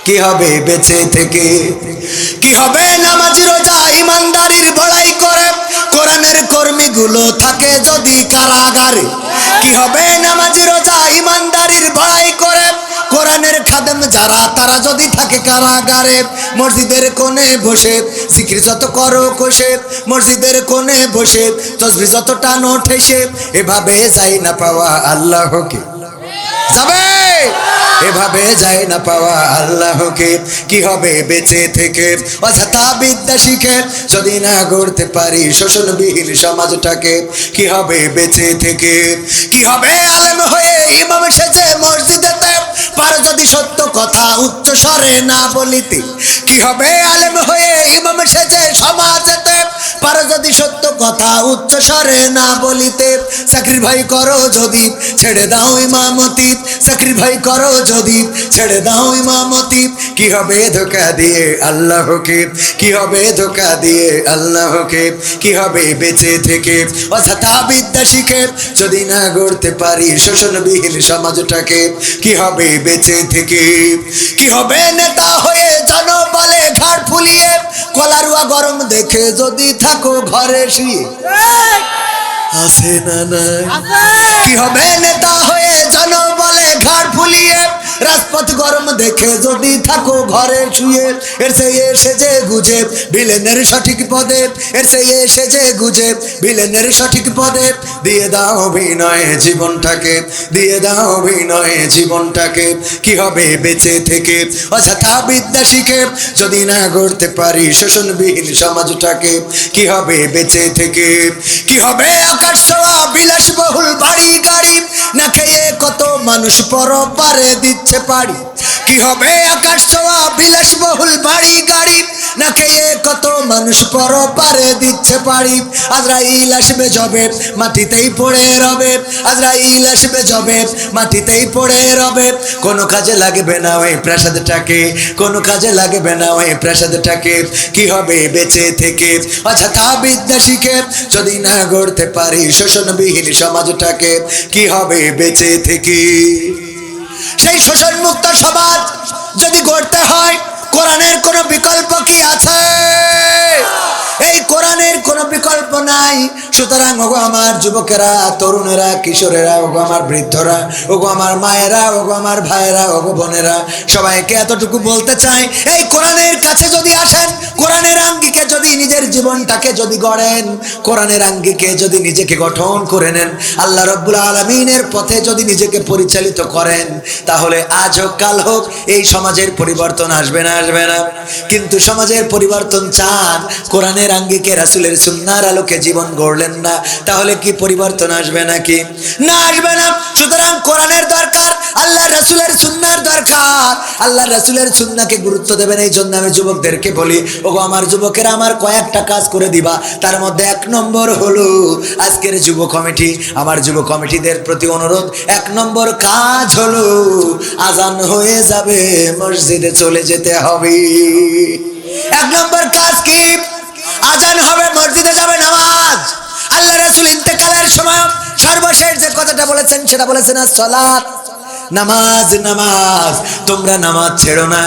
কি হবে বেঁচে থেকে? কি হবে নামাজি রোজা ইমানদারির বড়াই করে কোরআনের কর্মীগুলো থাকে যদি কারাগারে? কি হবে নামাজি রোজা ইমানদারির বড়াই করে কোরআনের খাদেম যারা তারা যদি থাকে কারাগারে? মসজিদের কোণে বসে জিকির যত করো কষে, মসজিদের কোণে বসে তসবিহ যত টানো ঠেসে, এভাবে যাই না পাওয়া আল্লাহকে। যাবে এভাবে যায় না পাওয়া আল্লাহকে। কি হবে বেঁচে থেকে? অযথা বিদ্যা শিখে যদি না গড়তে পারি শোষণবিহীন সমাজটাকে। কি হবে বেঁচে থেকে? কি হবে আলেম হয়ে ইমাম সেজে মসজিদেতে পারো যদি সত্য কথা উচ্চ স্বরে না বলিতে? কি হবে আলেম হয়ে ইমাম সেজে সমাজেতে পারো যদি সত্য কথা উচ্চ স্বরে না বলিতে? চাকরির ভাই করো যদি ছেড়ে দাও ইমামতি, চাকরির ভাই করো যদি ছেড়ে দাও ইমামতি। কি হবে ধোঁকা দিয়ে আল্লাহকে? কি হবে ধোঁকা দিয়ে আল্লাহকে? কি হবে বেঁচে থেকে? অযথা বিদ্যা শিখে যদি না গড়তে পারি শোষণবিহীন সমাজটাকে। কি হবে বেঁচে থেকে? কি হবে নেতা হয়ে জনবলে ঘাড় ফুলিয়ে কলারুয়া গরম দেখে যদি থাকো ঘরে শুয়ে? আছে না নাই? কি হবে নেতা হয়ে জনবলে ঘাড় ফুলিয়ে রাজপথ গরম দেখে যদি থাকো ঘরে শুয়ে? এর সেই এসে যে গুজে ভিলেনের সঠিক পদে, এর সেই এসে যে গুজে ভিলেনের সঠিক পদে। দিয়ে দাও অভিনয়ে জীবনটাকে, দিয়ে দাও অভিনয়ে জীবনটাকে। কি হবে বেঁচে থেকে? অযথা বিদ্যা শিখে যদি না গড়তে পারি শোষণবিহীন সমাজটাকে। কি হবে বেঁচে থেকে? কি হবে আকাশ ছোঁয়া বিলাসবহুল বাড়ি গাড়ি না খেয়ে কত মানুষ পরপারে দিচ্ছে পাড়ি? কি হবে আকাশ ছোঁয়া বিলাসবহুল বাড়ি গাড়ি না খেয়ে কত মানুষ পরপারে দিচ্ছে পাড়ি? আজরাইল আসবে যবে মাটিতেই পড়ে রবে, আজরাইল আসবে যবে মাটিতেই পড়ে রবে। কোনো কাজে লাগবে না ওই প্রাসাদটাকে, কোনো কাজে লাগবে না ওই প্রাসাদটাকে। কি হবে বেঁচে থেকে? অযথা বিদ্যা শিখে যদি না গড়তে পারি শোষণবিহীন সমাজটাকে। কি হবে বেঁচে থেকে? সেই শোষণ মুক্ত সমাজ যদি গড়তে হয় কোরআনের কোনো বিকল্প কি আছে? এই কোরআনের কোনো বিকল্প নাই। সুতরাং ওগো আমার যুবকেরা, তরুণেরা, কিশোরেরা, ওগো আমার বৃদ্ধরা, ওগো আমার মায়েরা, ওগো আমার ভাইয়েরা, ওগো বোনেরা, সবাইকে এতটুকু বলতে চাই, এই কোরআনের কাছে যদি আসেন, কোরআনের আঙ্গিকে যদি নিজের জীবনটাকে যদি গড়েন, কোরআনের আঙ্গিকে যদি নিজেকে গঠন করে নেন, আল্লাহ রাব্বুল আলামিনের পথে যদি নিজেকে পরিচালিত করেন, তাহলে আজ হোক কাল হোক এই সমাজের পরিবর্তন আসবে না? আসবে না? কিন্তু সমাজের পরিবর্তন চান, কোরআনের আঙ্গিকে রাসূলের সুন্নাহর আলোকে জীবন গড়লেন না, তাহলে কি পরিবর্তন আসবে নাকি? না, আসবে না। সুতরাং কোরআনের দরকার, আল্লাহ রাসূলের সুন্নাহর দরকার। আল্লাহ রাসূলের সুন্নাহকে গুরুত্ব দেবেন। এই জন্য আমি যুবকদেরকে বলি, ওগো আমার যুবকেরা, আমার কয়েকটা কাজ করে দিবা। তার মধ্যে 1 নম্বর হলো আজকের যুব কমিটি, আমার যুব কমিটিদের প্রতি অনুরোধ, 1 নম্বর কাজ হলো আজান হয়ে যাবে মসজিদে চলে যেতে হবে। 1 নম্বর কাজ কি? আজান হবে, মসজিদে যাবে, নামাজ। আল্লাহ রাসূল ইন্তেকালের সময় সর্বশেষ যে কথাটা বলেছেন সেটা বলেছেন, আসসালাত, নামাজ, নামাজ। তোমরা নামাজ ছেড়ো না।